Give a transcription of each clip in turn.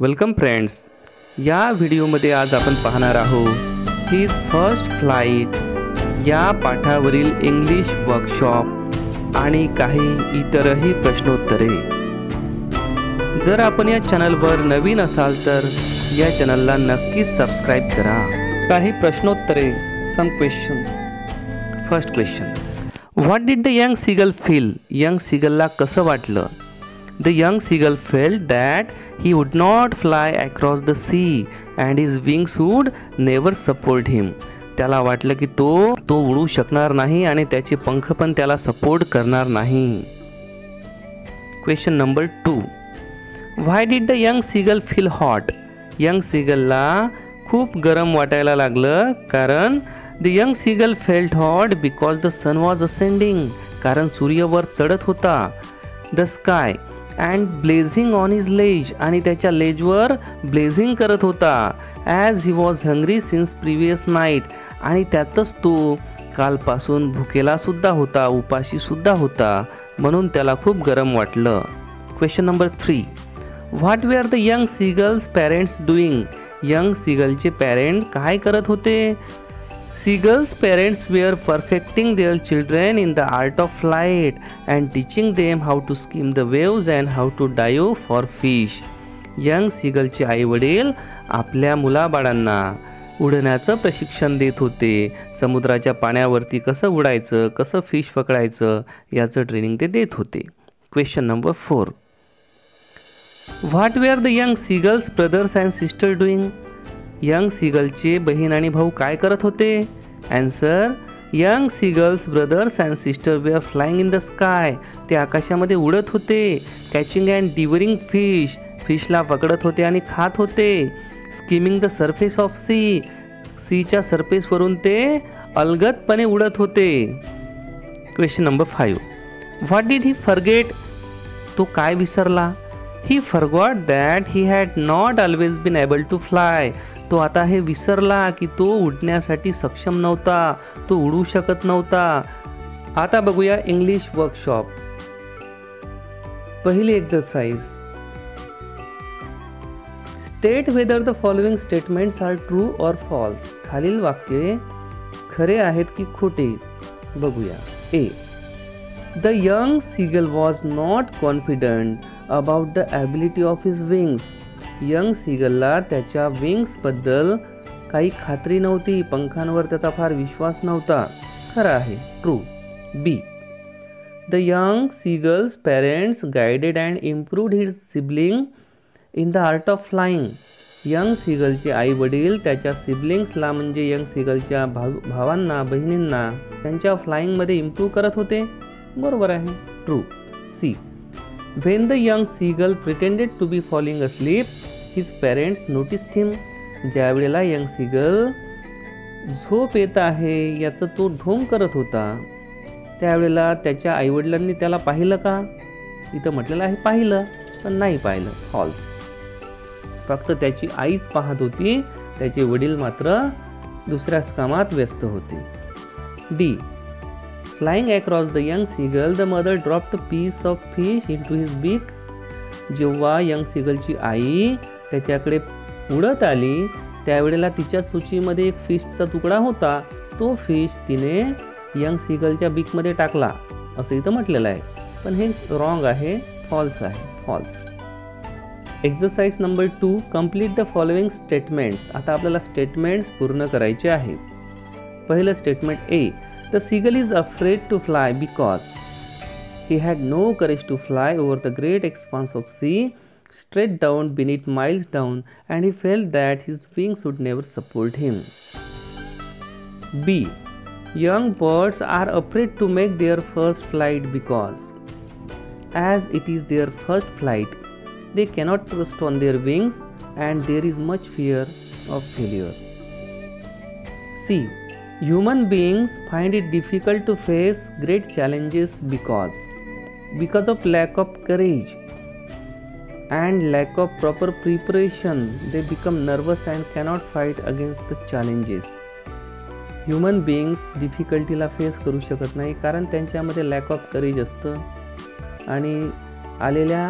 Welcome friends. या व्हिडिओमध्ये आज आपण पाहणार आहोत हिज फर्स्ट फ्लाइट या पाठावरील इंग्लिश वर्कशॉप आणि काही इतरही प्रश्नोत्तरे. जर आपण या चॅनलवर नवीन असाल तर या चॅनलला नक्कीच सबस्क्राइब करा. काही प्रश्नोत्तरे, some questions. First question, what did the young seagull feel? Young सीगलला कसं वाटलं? The young seagull felt that he would not fly across the sea and his wings would never support him. त्याला वाटलं की तो उडू शकणार नाही आणि त्याचे पंख पण त्याला सपोर्ट करणार नाही. Question number 2, Why did the young seagull feel hot? Young सीगलला खूप गरम वाटायला लागलं कारण the young seagull felt hot because the sun was ascending. कारण सूर्य वर चढत होता. The sky and blazing on his ledge आणि त्याच्या लेजवर ब्लेझिंग करत होता. As he was hungry since previous night आणि त्यातच तो कालपासून भुकेला सुद्धा होता, उपाशी सुद्धा होता, म्हणून त्याला खूप गरम वाटलं. Question number 3, what were the young seagull's parents doing? Young सीगलचे पेरेंट काय करत होते? Seagulls' parents were perfecting their children in the art of flight and teaching them how to skim the waves and how to dive for fish. Young सीगलचे आईवडील आपल्या मुलाबाळांना उडण्याचं प्रशिक्षण देत होते. समुद्राच्या पाण्यावरती कसं उडायचं, कसं फिश पकडायचं याचं ट्रेनिंग ते देत होते. Question number 4, what were the young seagull's brothers and sister doing? Young सीगलचे बहीण आणि भाऊ काय करत होते? Answer, young seagull's brothers and sister were flying in the sky. ते आकाशामध्ये उडत होते. कॅचिंग अँड डिवरिंग फिश, फिशला पकडत होते आणि खात होते. Skimming the surface of sea, सीच्या सरफेसवरून ते अलगदपणे उडत होते. Question number 5, what did he forget? तो काय विसरला? ही forgot that he had not always been able to fly. तो आता हे विसरला की तो उडण्यासाठी सक्षम नव्हता, तो उडू शकत नव्हता. आता बघूया इंग्लिश वर्कशॉप. पहिली exercise, state whether the following statements are true or false. खालील वाक्ये खरे आहेत की खोटे बघूया. A, the young seagull was not confident about the ability of his wings. Young सीगलला त्याच्या विंग्सबद्दल काही खात्री नव्हती, पंखांवर त्याचा फार विश्वास नव्हता. खरं आहे, true. B, the young seagull's parents guided and improved his sibling in the art of flying. Young सीगलचे आई वडील त्याच्या सिबलिंग्सला म्हणजे यंग सीगलच्या भावांना, बहिणींना त्यांच्या फ्लाइंगमध्ये इम्प्रूव्ह करत होते. बरोबर आहे, true. See, when the young seagull pretended to be falling asleep, his parents noticed him. ज्या वेळेला यंग सीगल झोप येत आहे याचं तो ढोंग करत होता त्यावेळेला त्याच्या आईवडिलांनी त्याला पाहिलं का? इथं म्हटलेलं आहे पाहिलं, पण नाही पाहिलं. फॉल्स. फक्त त्याची आईच पाहत होती, त्याचे वडील मात्र दुसऱ्याच कामात व्यस्त होते. D, Flying across the young seagull, the mother dropped a piece of fish into his beak. जेव्हा यंग सीगलची आई त्याच्याकडे उडत आली त्यावेळेला तिच्या चोचीमध्ये एक फिशचा तुकडा होता. तो फिश तिने यंग सीगलच्या बीकमध्ये टाकला असं इथं म्हटलेलं आहे, पण हे रॉंग आहे, फॉल्स आहे. False. Exercise number 2, complete the following statements. आता आपल्याला स्टेटमेंट्स पूर्ण करायचे आहेत. पहिलं statement A, The seagull is afraid to fly because he had no courage to fly over the great expanse of sea, straight down beneath miles down, and he felt that his wings would never support him. B, young birds are afraid to make their first flight because, as it is their first flight, they cannot trust on their wings and there is much fear of failure. C, human beings find it difficult to face great challenges because of lack of courage and lack of proper preparation. They become nervous and cannot fight against the challenges. Human beings डिफिकल्टीला face करू शकत नाही कारण त्यांच्यामध्ये lack of courage असतं आणि आलेल्या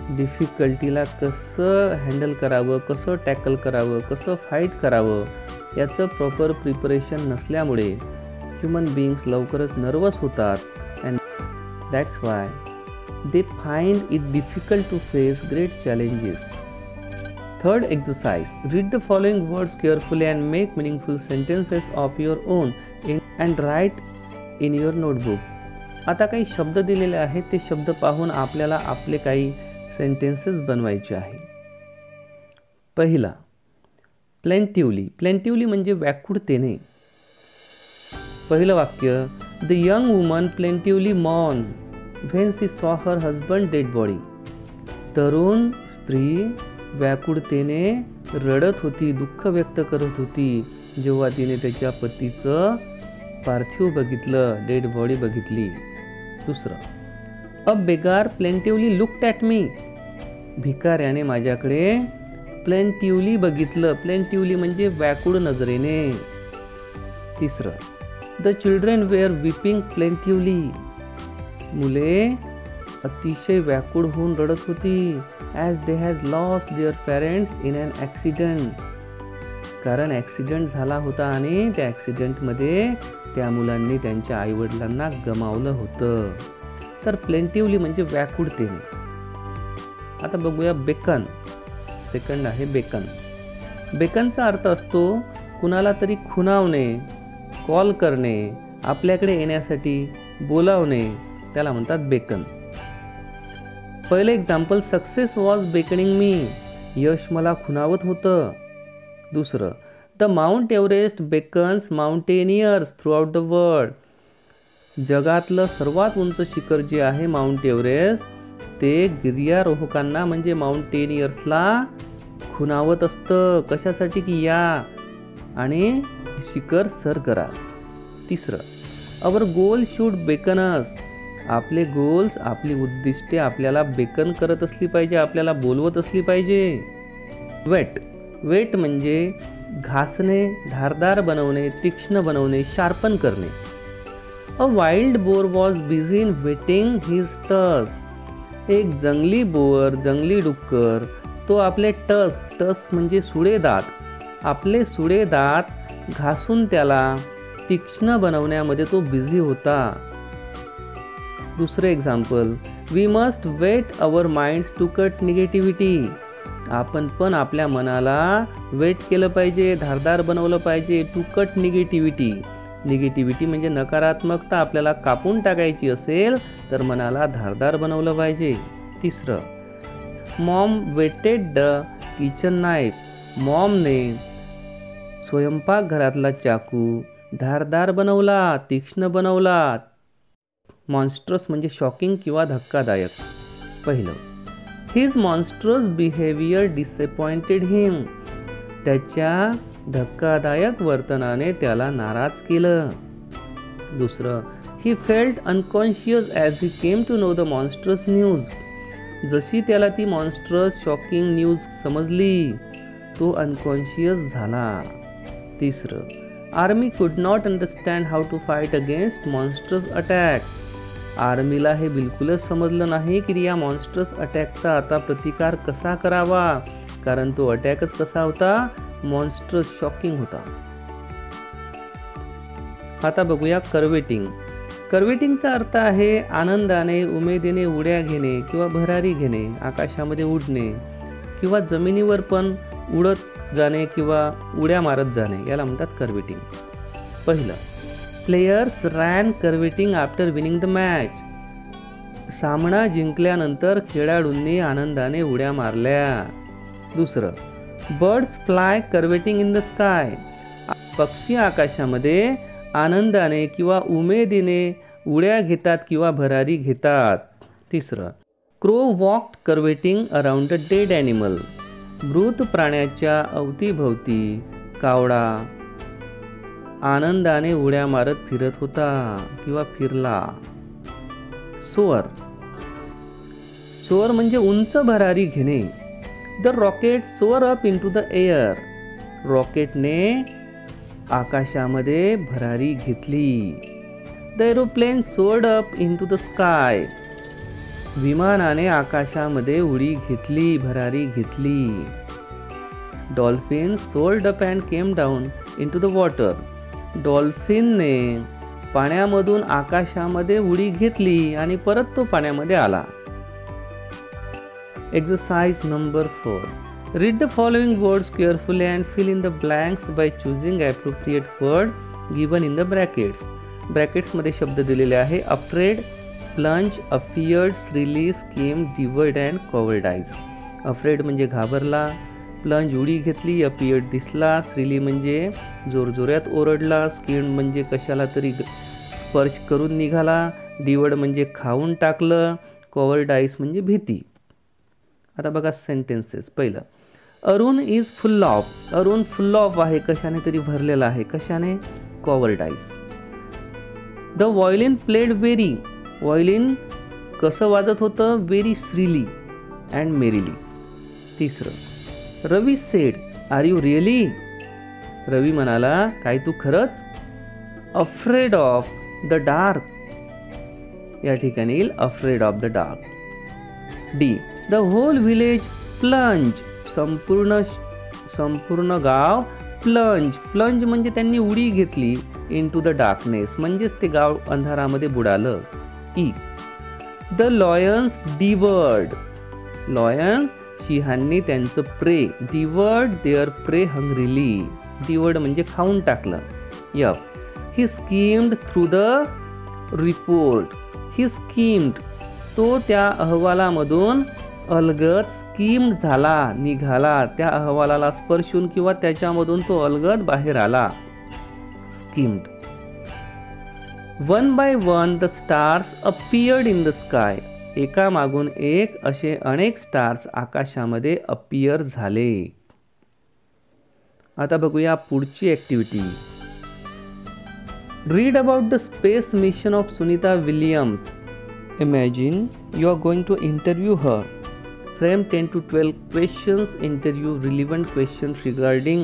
डिफिकल्टीला कसं हँडल करावं, कसं टॅकल करावं, कसं फाईट करावं याचं प्रॉपर प्रिपरेशन नसल्यामुळे ह्युमन बीइंग्स लवकरच नर्वस होतात and that's why they find it difficult to face great challenges. Third exercise, read the following words carefully and make meaningful sentences of your own and write in your notebook. आता काही शब्द दिलेले आहेत, ते शब्द पाहून आपल्याला आपले काही सेंटेन्सेस बनवायचे आहे. पहिला, प्लेंटिवली. प्लेंटिवली म्हणजे व्याकुळतेने. पहिलं वाक्य, the young woman plaintively mourn when she saw her husband dead body. तरुण स्त्री व्याकुळतेने रडत होती, दुःख व्यक्त करत होती जेव्हा तिने त्याच्या पतीचं पार्थिव बघितलं, डेड बॉडी बघितली. दुसरं, a beggar plaintively looked at me. भिकाऱ्याने माझ्याकडे प्लेंटिवली बघितलं. प्लेंटिवली म्हणजे व्याकुळ नजरेने. तिसरं, the children were weeping plaintively. मुले अतिशय व्याकुळ होऊन रडत होती. As they has lost their parents in an accident. कारण ॲक्सिडेंट झाला होता आणि त्या ॲक्सिडेंटमध्ये त्या मुलांनी त्यांच्या आईवडिलांना गमावलं होतं. तर प्लेंटिवली म्हणजे व्याकुळतेने. आता बघूया बेकन. सेकंड आहे बेकन. बेकनचा अर्थ असतो कुणाला तरी खुणावणे, कॉल करणे, आपल्याकडे येण्यासाठी बोलावणे, त्याला म्हणतात बेकन. पहिलं एक्झाम्पल, सक्सेस वॉज बेकनिंग मी. यश मला खुणावत होतं. दुसरं, the mount Everest beckons mountaineers through out the world. जगातलं सर्वात उंच शिखर जे आहे माउंट एव्हरेस्ट, ते गिर्यारोहकांना म्हणजे माउंटेनियर्सला खुणावत असतं. कशासाठी की या आणि शिखर सर करा. तिसरं, अवर गोल शूड बेकन अस. आपले गोल्स, आपली उद्दिष्टे आपल्याला बेकन करत असली पाहिजे, आपल्याला बोलवत असली पाहिजे. वेट. वेट म्हणजे घासणे, धारदार बनवणे, तीक्ष्ण बनवणे, शार्पन करणे. A wild boar was busy in whetting his tusk. एक जंगली बोर, जंगली डुक्कर, तो आपले टस्क म्हणजे सुडे दात, आपले सुडे दात घासून त्याला तीक्ष्ण बनवण्यामध्ये तो बिझी होता. दुसरे example, we must wait our minds to cut negativity. आपण पण आपल्या मनाला वेट केलं पाहिजे, धारदार बनवलं पाहिजे. To cut negativity. निगेटिव्हिटी म्हणजे नकारात्मकता आपल्याला कापून टाकायची असेल तर मनाला धारदार बनवलं पाहिजे. तिसरं, mom whetted the kitchen knife. मॉमने स्वयंपाकघरातला चाकू धारदार बनवला, तीक्ष्ण बनवला. मॉन्स्ट्रस म्हणजे शॉकिंग किंवा धक्कादायक. पहिलं, his monstrous behaviour disappointed him. त्याच्या धक्कादायक वर्तनाने त्याला नाराज केलं. दुसरं, he felt unconscious as he came to know the monstrous news. जशी त्याला ती मॉन्स्ट्रस शॉकिंग न्यूज समजली, तो अनकॉन्शियस झाला. तिसरं, army could not understand how to fight against monstrous attack. आर्मीला हे बिलकुलच समजलं नाही की या मॉन्स्ट्रस अटॅकचा आता प्रतिकार कसा करावा, कारण तो अटॅकच कसा होता, मॉन्स्ट्रस शॉकिंग होता. आता बघूया कर्वेटिंग. कर्वेटिंगचा अर्थ आहे आनंदाने, उमेदीने उड्या घेणे किंवा भरारी घेणे, आकाशामध्ये उडणे किंवा जमिनीवर पण उडत जाणे किंवा उड्या मारत जाणे, याला म्हणतात कर्वेटिंग. पहिलं, players ran curvetting after winning the match. सामना जिंकल्यानंतर खेळाडूंनी आनंदाने उड्या मारल्या. दुसरं, birds fly curvetting in the sky. पक्षी आकाशामध्ये आनंदाने किंवा उमेदीने उड्या घेतात किंवा भरारी घेतात. तिसरं, crow walked curvetting around a dead animal. मृत प्राण्याच्या अवतीभवती कावडा आनंदाने उड्या मारत फिरत होता किंवा फिरला. सोअर. सोअर म्हणजे उंच भरारी घेणे. The rocket soar up in to the air. रॉकेटने आकाशामध्ये भरारी घेतली. The aeroplane soared up in to the sky. विमानाने आकाशामध्ये उडी घेतली, भरारी घेतली. Dolphin soared up and came down in to the water. डॉल्फिनने पाण्यामधून आकाशामध्ये उडी घेतली आणि परत तो पाण्यामध्ये आला. Exercise number 4. Read the following words carefully and fill in the blanks by choosing appropriate word given in the brackets. Brackets मध्ये शब्द दिलेले आहे. Afraid, plunge, afeared, shrilly, skim, devoured and cowardice. Afraid म्हणजे घाबरला, प्लंज उडी घेतली, appeared दिसला, श्रीली म्हणजे जोरजोरात ओरडला, स्कीम म्हणजे कशाला तरी स्पर्श करून निघाला, डिवर्ड म्हणजे खाऊन टाकलं, कॉवर्डाइज म्हणजे भीती. आता बघा सेंटेन्सेस. पहिलं, Arun is full of. Arun full of आहे, कशाने तरी भरलेला आहे. कशाने? Cowardice. The violin played very. Violin कसं वाजत होतं? Very shrilly and merrily. तिसरं, Ravi said are you really. Ravi म्हणाला, काय तू खरंच? Afraid of the dark. या ठिकाणी येईल afraid of the dark. D, the whole village plunge. संपूर्ण गाव प्लंज. प्लंज म्हणजे त्यांनी उडी घेतली इन टू द डार्कनेस, म्हणजेच ते गाव अंधारामध्ये बुडालं. E, the lions devoured. Lions सिंहांनी त्यांचं प्रे डिवर्ड देअर प्रे हंग्रीली. डिवर्ड म्हणजे खाऊन टाकलं. F, he schemed through the report. He schemed, तो त्या अहवालामधून अलगद स्कीम्ड झाला, निघाला. त्या अहवालाला स्पर्शून किंवा त्याच्यामधून तो अलगद बाहेर आला. Schemed. One by one the stars appeared in the sky. एका मागून एक असे अनेक स्टार्स आकाशामध्ये अपियर झाले. आता बघूया पुढची activity. Read about the space mission of Sunita Williams. Imagine you are going to interview her. Frame 10 to 12 questions. Interview relevant questions regarding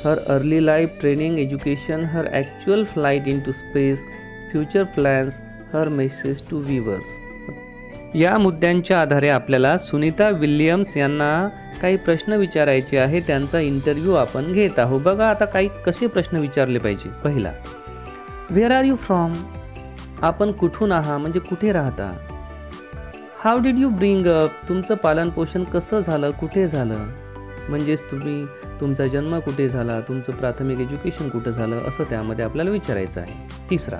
her early life, training, education, her actual flight into space, future plans, her message to viewers. या मुद्द्यांच्या आधारे आपल्याला Sunita Williams यांना काही प्रश्न विचारायचे आहे. त्यांचा इंटरव्ह्यू आपण घेत आहोत. बघा आता काही कसे प्रश्न विचारले पाहिजे. पहिला, वेअर आर यू फ्रॉम. आपण कुठून आहात म्हणजे कुठे राहता. How did you bring up. तुमचं पालनपोषण कसं झालं, कुठे झालं, म्हणजेच तुमचा जन्म कुठे झाला, तुमचं प्राथमिक एज्युकेशन कुठं झालं, असं त्यामध्ये आपल्याला विचारायचं आहे. तिसरा,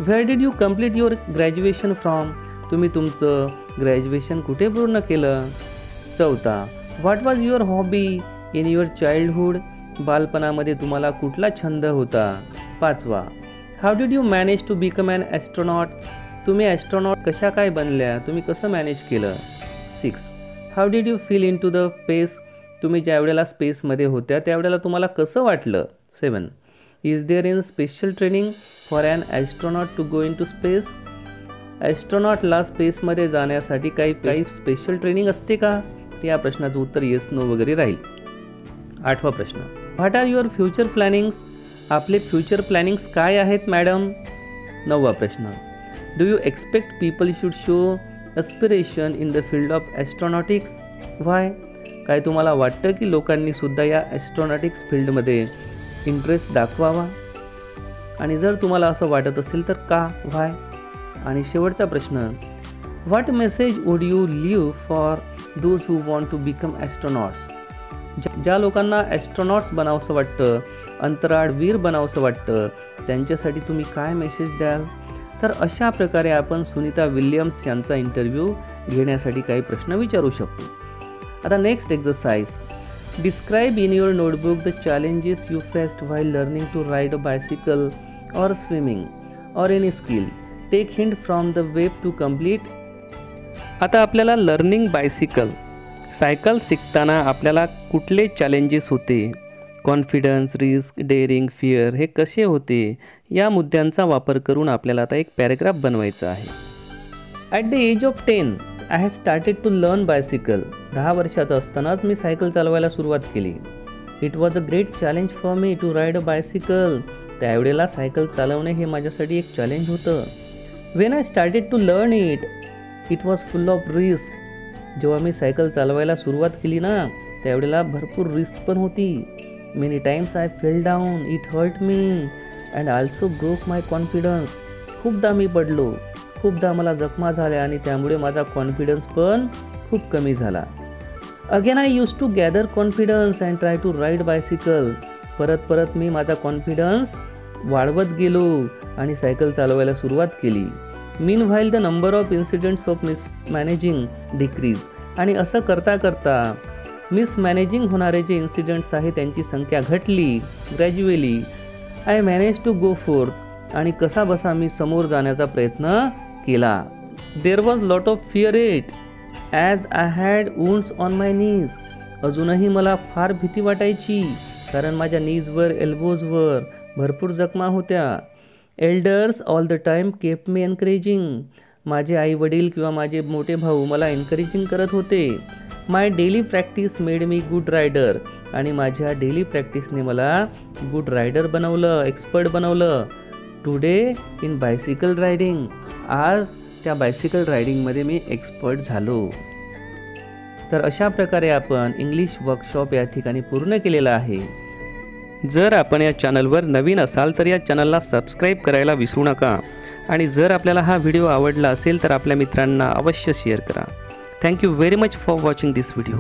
where did you complete your graduation from. तुम्ही तुमचं ग्रॅज्युएशन कुठे पूर्ण केलं. चौथा, what was your hobby in your childhood. बालपणामध्ये तुम्हाला कुठला छंद होता. पाचवा, how did you manage to become an astronaut. तुम्ही ॲस्ट्रॉनॉट कशा काय बनल्या, तुम्ही कसं मॅनेज केलं. 6, how did you feel in to the space. तुम्ही ज्या वेळेला स्पेसमध्ये होत्या त्यावेळेला तुम्हाला कसं वाटलं. 7, is there in special training for an astronaut to go into space. ॲस्ट्रॉनॉटला स्पेसमध्ये जाण्यासाठी काही स्पेशल ट्रेनिंग असते का. या प्रश्नाचं उत्तर येस नो वगैरे राहील. 8वा प्रश्न, what are your future plannings. आपले फ्युचर प्लॅनिंग्स काय आहेत मॅडम. 9वा प्रश्न, do you expect people should show aspiration in the field of astronautics. Why. काय तुम्हाला वाटतं की लोकांनी सुद्धा या ॲस्ट्रॉनॉटिक्स फील्डमध्ये इंटरेस्ट दाखवावा, आणि जर तुम्हाला असं वाटत असेल तर का, व्हाय. आणि शेवटचा प्रश्न, what message would you leave for those who want to become astronauts. ज्या लोकांना ॲस्ट्रॉनॉट्स बनावंसं वाटतं, अंतराळवीर बनावंसं वाटतं, त्यांच्यासाठी तुम्ही काय मेसेज द्याल. तर अशा प्रकारे आपण सुनीता विल्यम्स यांचा इंटरव्ह्यू घेण्यासाठी काही प्रश्न विचारू शकतो. आता next exercise, describe in your notebook the challenges you faced while learning to ride a bicycle or swimming or any skill. Take hint from the web to complete. आता आपल्याला लर्निंग बायसिकल, सायकल शिकताना आपल्याला कुठले challenges होते, confidence, risk, daring, fear हे कसे होते, या मुद्द्यांचा वापर करून आपल्याला आता एक पॅरेग्राफ बनवायचा आहे. At the age of 10 I have started to learn bicycle. 10 वर्षाचा असतानाच मी सायकल चालवायला सुरुवात केली. It was a great challenge for me to ride a bicycle. त्यावेळेला सायकल चालवणे हे माझ्यासाठी एक चॅलेंज होतं. When I started to learn it it was full of risk. जेव्हा मी सायकल चालवायला सुरुवात केली ना त्यावेळेला भरपूर रिस्क पण होती. Many times I fell down, it hurt me and also broke my confidence. खूपदा मी पडलो, खूपदा मला जखमा झाल्या आणि त्यामुळे माझा कॉन्फिडन्स पण खूप कमी झाला. Again I use to gather confidence and try to ride bicycle. परत मी माझा कॉन्फिडन्स वाढवत गेलो आणि सायकल चालवायला सुरुवात केली. Meanwhile the number of incidents of mismanaging decrease. आणि असं करता करता मिसमॅनेजिंग होणारे जे इन्सिडेंट्स आहेत त्यांची संख्या घटली. Gradually I manage to go forth. आणि कसा बसा मी समोर जाण्याचा प्रयत्न केला. There was lot of fear it as I had wounds on my knees. अजूनही मला फार भीती वाटायची कारण माझ्या नीजवर एल्बोजवर भरपूर जखमा होत्या. Elders all the time Cape me encouraging. माझे आई वडील किंवा माझे मोठे भाऊ मला एनकरेजिंग करत होते. My daily practice made me good rider. आणि माझ्या डेली प्रॅक्टिसने मला गुड रायडर बनवलं, एक्सपर्ट बनवलं. Today in bicycle riding. आज त्या बायसिकल रायडिंगमध्ये मी एक्सपर्ट झालो. तर अशा प्रकारे आपण इंग्लिश वर्कशॉप या ठिकाणी पूर्ण केलेला आहे. जर आपण या चॅनलवर नवीन असाल तर या चॅनलला सबस्क्राईब करायला विसरू नका. आणि जर आपल्याला हा व्हिडिओ आवडला असेल तर आपल्या मित्रांना अवश्य शेअर करा. Thank you very much for watching this video.